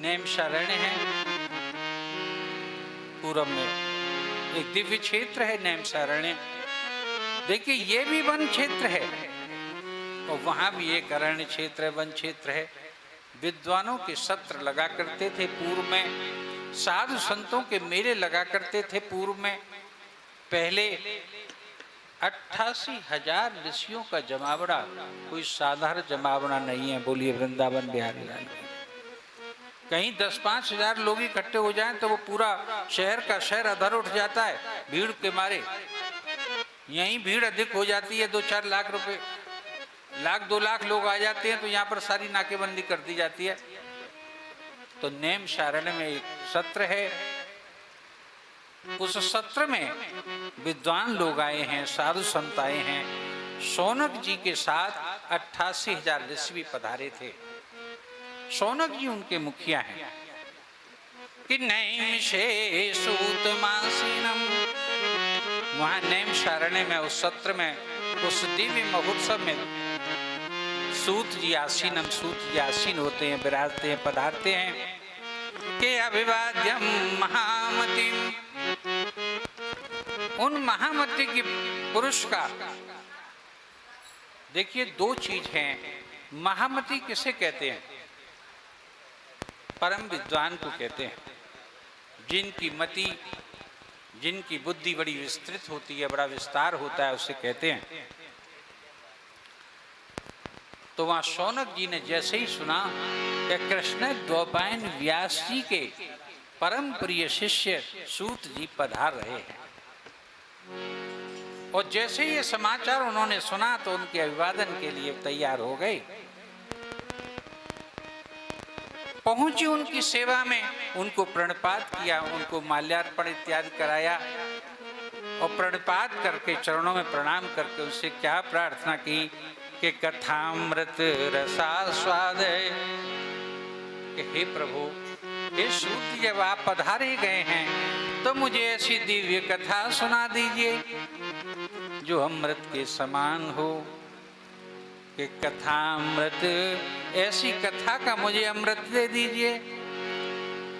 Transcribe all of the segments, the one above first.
नैमिषारण्य है, पूरब में एक दिव्य क्षेत्र है नैमिषारण्य। देखिए ये भी वन क्षेत्र है और वहां भी एक अरण्य क्षेत्र है, वन क्षेत्र है। विद्वानों के सत्र लगा करते थे पूर्व में, साधु संतों के मेले लगा करते थे पूर्व में। पहले 88,000 ऋषियों का जमावड़ा कोई साधारण जमावड़ा नहीं है। बोलिए वृंदावन बिहारी लाल। कहीं 10-5 हजार लोग इकट्ठे हो जाएं तो वो पूरा शहर का शहर अधर उठ जाता है भीड़ के मारे। यहीं भीड़ अधिक हो जाती है, 2-4 लाख रुपए, 1-2 लाख लोग आ जाते हैं तो यहाँ पर सारी नाकेबंदी कर दी जाती है। तो नैमिषारण्य में एक सत्र है, उस सत्र में विद्वान लोग आए हैं, साधु संत आए हैं। शौनक जी के साथ 88,000 ऋषि भी पधारे थे। शौनक जी उनके मुखिया हैं कि नैमिषे सूतमासीनम, वहां नैमिषारण्य में उस सत्र में उस दिव्य महोत्सव में सूत जी आसीनम, सूत जी आसीन होते हैं, विराजते हैं, पधारते हैं। के अभिवाद्यम महामतिम, उन महामती की पुरुष का देखिए 2 चीज हैं। महामती किसे कहते हैं? परम विद्वान को कहते हैं, जिनकी मति, जिनकी बुद्धि बड़ी विस्तृत होती है, बड़ा विस्तार होता है, उसे कहते हैं। तो वहां शौनक जी ने जैसे ही सुना कि कृष्ण द्वैपायन व्यास जी के परम प्रिय शिष्य सूत जी पधार रहे हैं, और जैसे ही ये समाचार उन्होंने सुना तो उनके अभिवादन के लिए तैयार हो गए। पहुंची उनकी सेवा में, उनको प्रणपात किया, उनको माल्यार्पण इत्यादि कराया और प्रणपात करके चरणों में प्रणाम करके उनसे क्या प्रार्थना की कि कथामृत रसास्वाद, कि हे प्रभु, हे सूत, जब आप पधारे गए हैं तो मुझे ऐसी दिव्य कथा सुना दीजिए जो अमृत के समान हो। कि कथामृत, ऐसी कथा का मुझे अमृत दे दीजिए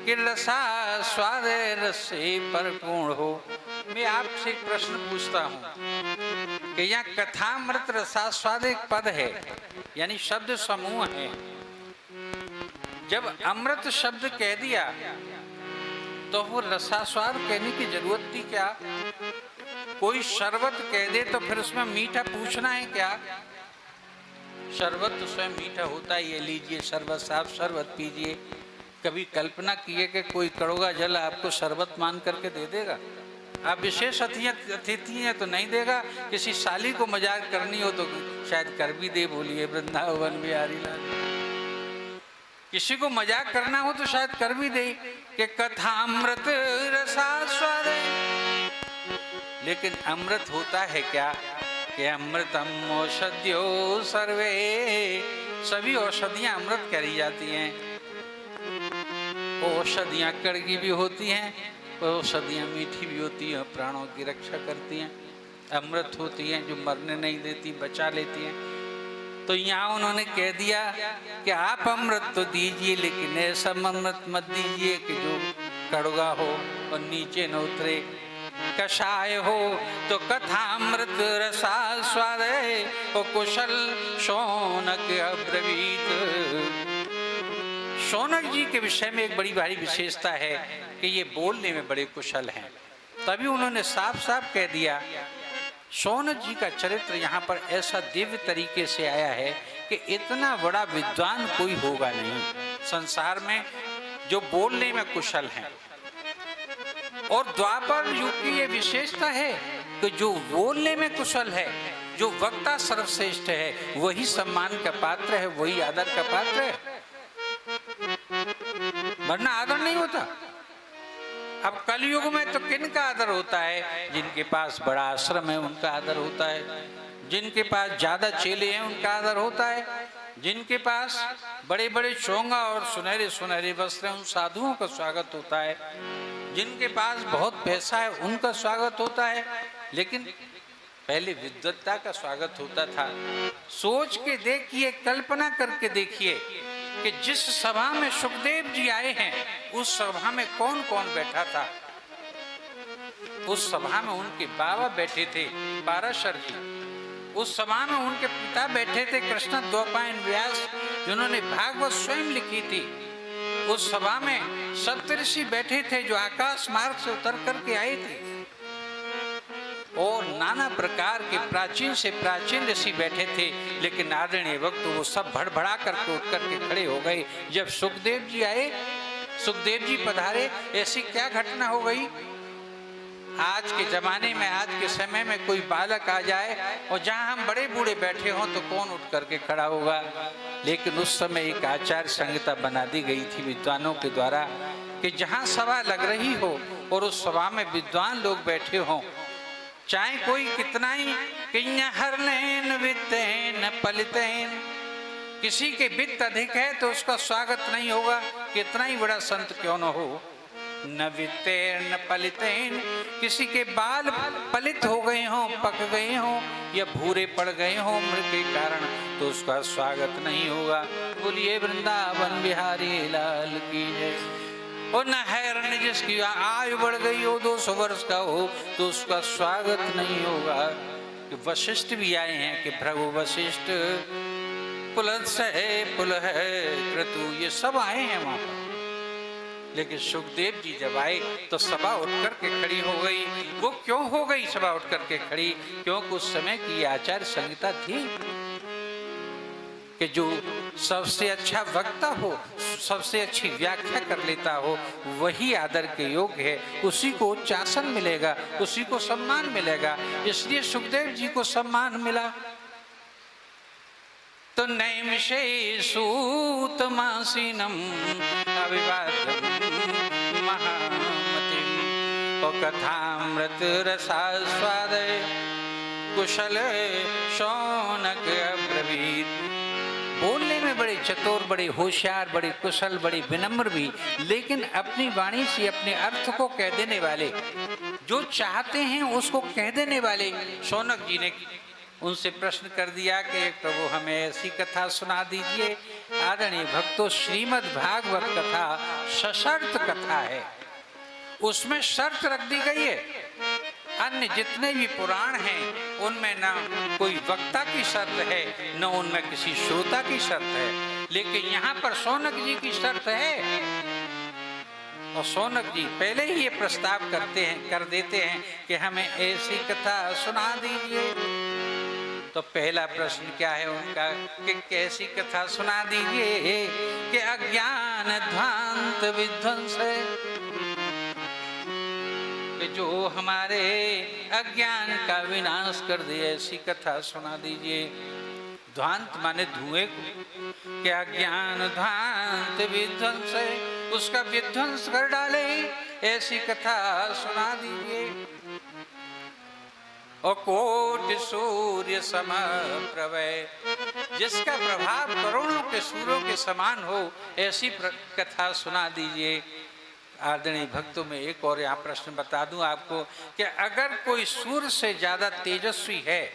कि रसा स्वाद रस से परिपूर्ण हो। मैं आपसे एक प्रश्न पूछता हूँ कि यहाँ कथामृत रसास्वाद एक पद है, यानी शब्द समूह है। जब अमृत शब्द कह दिया तो वो रसास्वाद कहने की जरूरत थी क्या? कोई शरबत कह दे तो फिर उसमें मीठा पूछना है क्या? शरबत तो स्वयं मीठा होता है, ये लीजिए शरबत साहब, शरबत पीजिए। कभी कल्पना किए कि कोई कड़ोगा जल आपको शरबत मान करके दे देगा? आप विशेष अतिथि हैं तो नहीं देगा। किसी साली को मजाक करनी हो तो शायद कर भी दे। बोलिए वृंदावन बिहारी लाल। किसी को मजाक करना हो तो शायद कर भी दे कि कथामृत रसास्वाद। लेकिन अमृत होता है क्या? कि अमृतम औषध्यो सर्वे, सभी औषधियां अमृत करी जाती हैं। औषधियां कड़गी भी होती हैं, औषधियां मीठी भी होती हैं, प्राणों की रक्षा करती हैं। अमृत होती हैं जो मरने नहीं देती, बचा लेती हैं। तो यहाँ उन्होंने कह दिया कि आप अमृत तो दीजिए, लेकिन ऐसा अमृत मत दीजिए कि जो कड़वा हो और नीचे न उतरे, कषाय हो तो कथामृत रसास्वाद और कुशल शौनक अब्रवीत। शौनक जी के विषय में एक बड़ी भारी विशेषता है कि ये बोलने में बड़े कुशल हैं। तभी उन्होंने साफ साफ कह दिया, शौनक जी का चरित्र यहाँ पर ऐसा दिव्य तरीके से आया है कि इतना बड़ा विद्वान कोई होगा नहीं संसार में जो बोलने में कुशल हैं। और द्वापर युग की ये विशेषता है कि जो बोलने में कुशल है, जो वक्ता सर्वश्रेष्ठ है, वही सम्मान का पात्र है, वही आदर का पात्र है, वरना आदर नहीं होता। अब कलयुग में तो किन का आदर होता है? जिनके पास बड़ा आश्रम है उनका आदर होता है, जिनके पास ज्यादा चेले हैं उनका आदर होता है, जिनके पास बड़े बड़े चोंगा और सुनहरे सुनहरे वस्त्र हैं उन साधुओं का स्वागत होता है, जिनके पास बहुत पैसा है उनका स्वागत होता है। लेकिन पहले विद्वत्ता का स्वागत होता था। सोच के देखिए, कल्पना करके देखिए कि जिस सभा में सुखदेव जी आए हैं उस सभा में कौन कौन बैठा था। उस सभा में उनके बाबा बैठे थे पाराशर जी, उस सभा में उनके पिता बैठे थे कृष्ण द्वैपायन व्यास जिन्होंने भागवत स्वयं लिखी थी। उस सभा में सप्तऋषि बैठे थे जो आकाश मार्ग से उतर करके आए थे, और नाना प्रकार के प्राचीन से प्राचीन ऋषि बैठे थे। लेकिन आदरणीय वक्त वो सब भड़बड़ा करके उठ करके खड़े हो गए जब सुखदेव जी आए, सुखदेव जी पधारे। ऐसी क्या घटना हो गई, आज के जमाने में आज के समय में कोई बालक आ जाए और जहां हम बड़े बूढ़े बैठे हों तो कौन उठ करके खड़ा होगा। लेकिन उस समय एक आचार संहिता बना दी गई थी विद्वानों के द्वारा कि जहां सभा लग रही हो और उस सभा में विद्वान लोग बैठे हों, चाहे कोई कितना ही हरलेन वित्तेन पलितेन, किसी के वित्त अधिक है तो उसका स्वागत नहीं होगा, कितना ही बड़ा संत क्यों न हो। न वित्तेन पलितेन, किसी के बाल पलित हो गए हों, पक गए हों या भूरे पड़ गए हों उम्र के कारण, तो उसका स्वागत नहीं होगा। बोलिए वृंदावन बिहारी लाल की जय। और न हैरान जिसकी आयु बढ़ गई हो 200 वर्ष का हो तो उसका स्वागत नहीं होगा। कि वशिष्ठ भी आए हैं कि प्रभु वशिष्ठ, पुलत्स है, पुल है, क्रतु, ये सब आए हैं वहां पर। लेकिन सुखदेव जी जब आए तो सभा उठ करके खड़ी हो गई। वो क्यों हो गई सभा उठ करके खड़ी, क्योंकि उस समय की आचार संहिता थी कि जो सबसे अच्छा वक्ता हो, सबसे अच्छी व्याख्या कर लेता हो, वही आदर के योग्य है, उसी को उच्चासन मिलेगा, उसी को सम्मान मिलेगा। इसलिए सुखदेव जी को सम्मान मिला। तो नैमिषे सूतमासीनम अविवादम महामतिम और कथामृत रसास्वाद कुशल शौनक अब्रवीत। बोलने में बड़े चतुर, बड़े होशियार, बड़े कुशल, बड़े विनम्र भी, लेकिन अपनी वाणी से अपने अर्थ को कह देने वाले, जो चाहते हैं उसको कह देने वाले शौनक जी ने उनसे प्रश्न कर दिया कि प्रभु हमें ऐसी कथा सुना दीजिए। आदरणीय भक्तों, श्रीमद् भागवत कथा सशर्त कथा है, उसमें शर्त रख दी गई है। अन्य जितने भी पुराण हैं उनमें न कोई वक्ता की शर्त है न उनमें किसी श्रोता की शर्त है, लेकिन यहाँ पर शौनक जी की शर्त है। और शौनक जी पहले ही ये प्रस्ताव कर देते हैं कि हमें ऐसी कथा सुना दीजिए। तो पहला प्रश्न क्या है उनका कि कैसी कथा सुना दीजिए कि अज्ञान ध्वांत विध्वंस है, कि जो हमारे अज्ञान का विनाश कर दे, ऐसी कथा सुना दीजिए। ध्वांत माने धुएं को, कि अज्ञान ध्वांत विध्वंस है, उसका विध्वंस कर डाले, ऐसी कथा सुना दीजिए। और कोटि सूर्य सम प्रभय, जिसका प्रभाव करोड़ों के सूर्यों के समान हो, ऐसी कथा सुना दीजिए। आदरणीय भक्तों में एक और यहाँ प्रश्न बता दूं आपको कि अगर कोई सूर्य से ज्यादा तेजस्वी है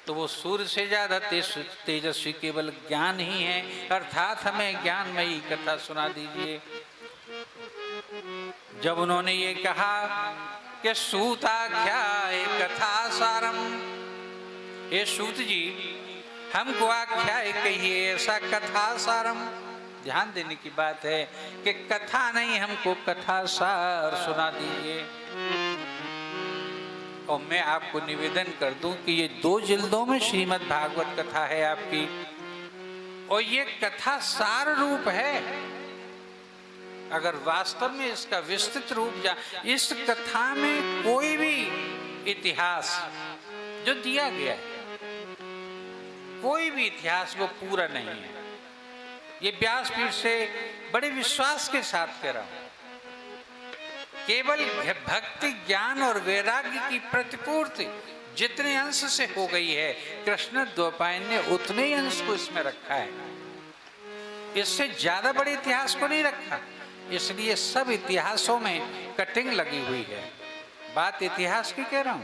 तो वो सूर्य से ज्यादा तेजस्वी केवल ज्ञान ही है, अर्थात हमें ज्ञानमयी कथा सुना दीजिए। जब उन्होंने ये कहा कि सूताख्याय कथा सारम, ये सूत जी हमको आख्याय कहिए ऐसा कथा सारम। ध्यान देने की बात है कि कथा नहीं, हमको कथा सार सुना दीजिए। और मैं आपको निवेदन कर दूं कि ये 2 जिल्दों में श्रीमद् भागवत कथा है आपकी, और ये कथा सार रूप है। अगर वास्तव में इसका विस्तृत रूप इस कथा में कोई भी इतिहास जो दिया गया है, कोई भी इतिहास वो पूरा नहीं है। ये व्यासपीठ से बड़े विश्वास के साथ कह रहा हूं, केवल भक्ति ज्ञान और वैराग्य की प्रतिपूर्ति जितने अंश से हो गई है, कृष्ण द्वैपायन ने उतने ही अंश को इसमें रखा है, इससे ज्यादा बड़े इतिहास को नहीं रखा। इसलिए सब इतिहासों में कटिंग लगी हुई है। बात इतिहास की कह रहा हूं,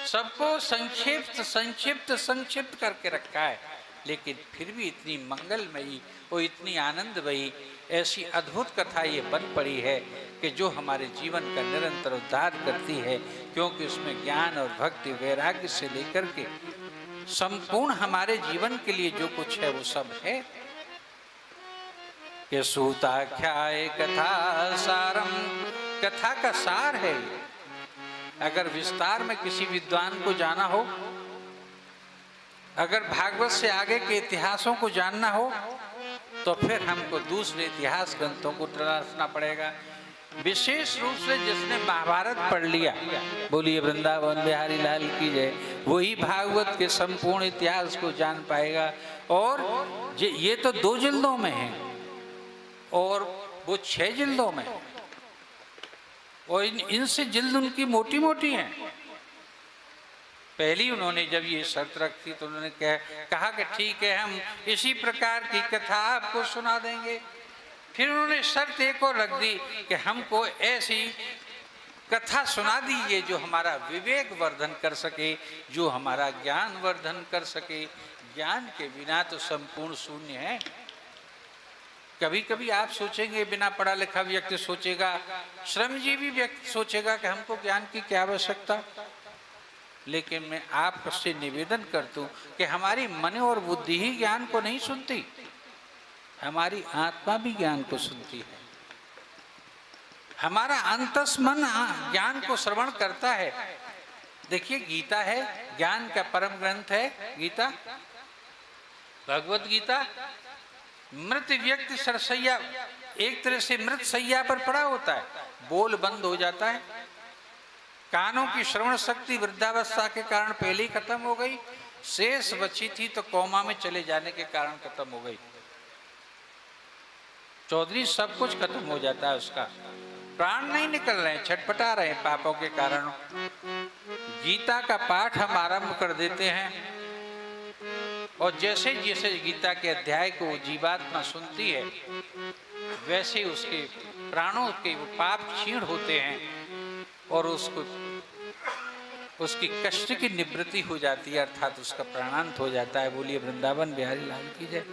सबको संक्षिप्त करके रखा है, लेकिन फिर भी इतनी मंगलमयी और इतनी आनंदमयी ऐसी अद्भुत कथा ये बन पड़ी है कि जो हमारे जीवन का निरंतर उद्धार करती है, क्योंकि उसमें ज्ञान और भक्ति वैराग्य से लेकर के संपूर्ण हमारे जीवन के लिए जो कुछ है वो सब है। कि सूताख्याय कथा सारम, कथा का सार है ये। अगर विस्तार में किसी विद्वान को जाना हो, अगर भागवत से आगे के इतिहासों को जानना हो, तो फिर हमको दूसरे इतिहास ग्रंथों को तलाशना पड़ेगा। विशेष रूप से जिसने महाभारत पढ़ लिया, बोलिए वृंदावन बिहारी लाल की जय, वही भागवत के संपूर्ण इतिहास को जान पाएगा। और ये तो 2 जिल्दों में है और वो 6 जिल्दों में, और इनसे जिल्द उनकी मोटी मोटी हैं। पहली उन्होंने जब ये शर्त रखी तो उन्होंने कहा कि ठीक है, हम इसी प्रकार की कथा आपको सुना देंगे। फिर उन्होंने शर्त एक और रख दी कि हमको ऐसी कथा सुना दीजिए जो हमारा विवेक वर्धन कर सके, जो हमारा ज्ञान वर्धन कर सके। ज्ञान के बिना तो संपूर्ण शून्य है। कभी कभी आप सोचेंगे, बिना पढ़ा लिखा व्यक्ति सोचेगा, श्रमजीवी व्यक्ति सोचेगा कि हमको ज्ञान की क्या आवश्यकता। लेकिन मैं आपसे निवेदन करता हूँ कि हमारी मन और बुद्धि ही ज्ञान को नहीं सुनती, हमारी आत्मा भी ज्ञान को सुनती है। हमारा अंतस मन ज्ञान को श्रवण करता है। देखिए, गीता है, ज्ञान का परम ग्रंथ है गीता, भगवत गीता। मृत व्यक्ति सरसैया, एक तरह से मृत सैया पर पड़ा होता है, बोल बंद हो जाता है, कानों की श्रवण शक्ति वृद्धावस्था के कारण पहले ही खत्म हो गई, शेष बची थी तो कोमा में चले जाने के कारण खत्म हो गई। चौधरी सब कुछ खत्म हो जाता है, उसका प्राण नहीं निकल रहे हैं, छटपटा रहे हैं पापों के कारण। गीता का पाठ हम आरंभ कर देते हैं और जैसे जैसे गीता के अध्याय को जीवात्मा सुनती है, वैसे उसके प्राणों के पाप क्षीण होते हैं और उसकी कष्ट की निवृत्ति हो जाती है, अर्थात उसका प्राणांत हो जाता है। बोलिए वृंदावन बिहारी लाल की जय।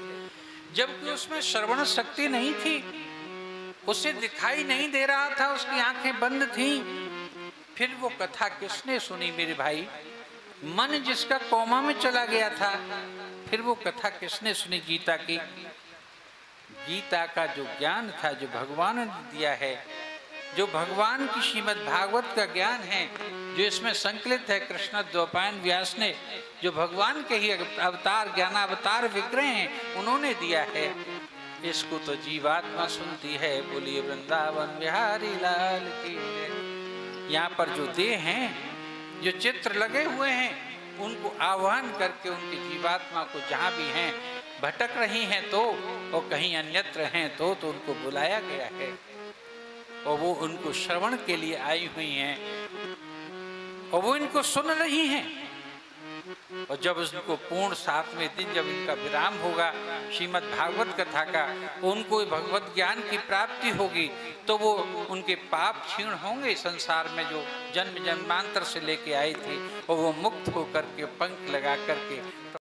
जबकि उसमें श्रवण शक्ति नहीं थी, उसे दिखाई नहीं दे रहा था, उसकी आंखें बंद थीं। फिर वो कथा किसने सुनी मेरे भाई? मन जिसका कोमा में चला गया था, फिर वो कथा किसने सुनी गीता की? गीता का जो ज्ञान था, जो भगवान ने दिया है, जो भगवान की श्रीमद् भागवत का ज्ञान है, जो इसमें संकलित है, कृष्ण द्वैपायन व्यास ने, जो भगवान के ही अवतार ज्ञानावतार विग्रह हैं, उन्होंने दिया है। इसको तो जीवात्मा सुनती है। बोलिए वृंदावन बिहारी लाल की। यहाँ पर जो देह हैं, जो चित्र लगे हुए हैं, उनको आह्वान करके उनकी जीवात्मा को जहाँ भी हैं, भटक रही हैं तो, और कहीं अन्यत्र हैं तो उनको बुलाया गया है और वो उनको श्रवण के लिए आई हुई हैं और वो इनको सुन रही हैं। और जब उनको पूर्ण 7वें दिन जब इनका विराम होगा श्रीमद् भागवत कथा का, उनको भगवत ज्ञान की प्राप्ति होगी, तो वो उनके पाप क्षीण होंगे, संसार में जो जन्म जन्मांतर से लेके आए थे, और वो मुक्त होकर के पंख लगा करके